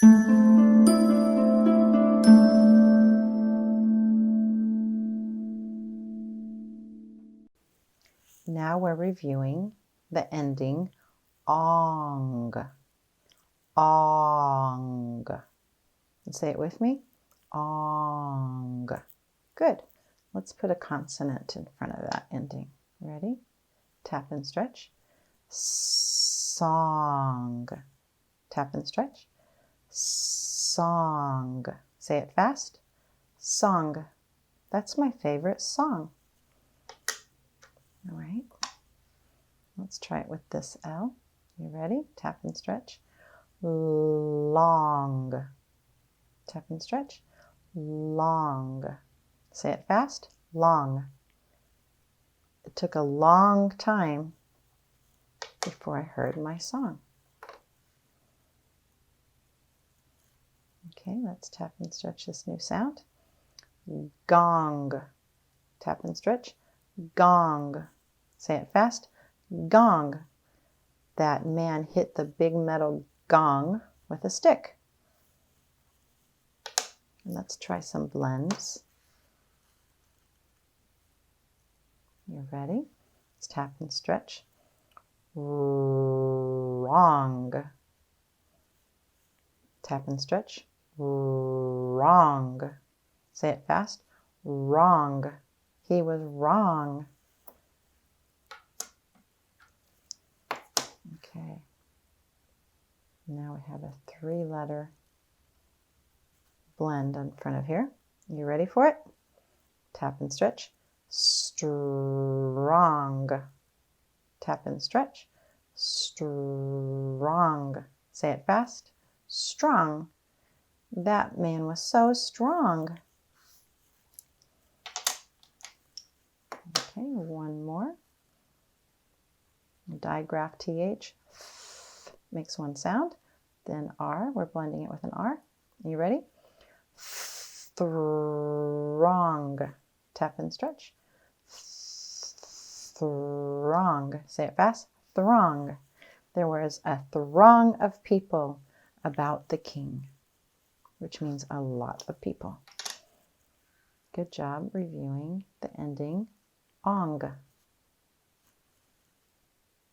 Now we're reviewing the ending ong. Ong. Say it with me. Ong. Good. Let's put a consonant in front of that ending. Ready? Tap and stretch. Song. Tap and stretch. Song. Say it fast. Song. That's my favorite song. All right. Let's try it with this L. You ready? Tap and stretch. Long. Tap and stretch. Long. Say it fast. Long. It took a long time before I heard my song. Okay, let's tap and stretch this new sound. Gong. Tap and stretch. Gong. Say it fast. Gong. That man hit the big metal gong with a stick. And let's try some blends. You ready? Let's tap and stretch. Wrong. Tap and stretch. Wrong. Say it fast. Wrong. He was wrong. Okay. Now we have a 3-letter blend in front of here. You ready for it? Tap and stretch. Strong. Tap and stretch. Strong. Say it fast. Strong. That man was so strong. Okay, one more. Digraph TH makes one sound. Then R, we're blending it with an R. Are you ready? Throng. Tap and stretch. Throng. Say it fast. Throng. There was a throng of people about the king, which means a lot of people. Good job reviewing the ending ong.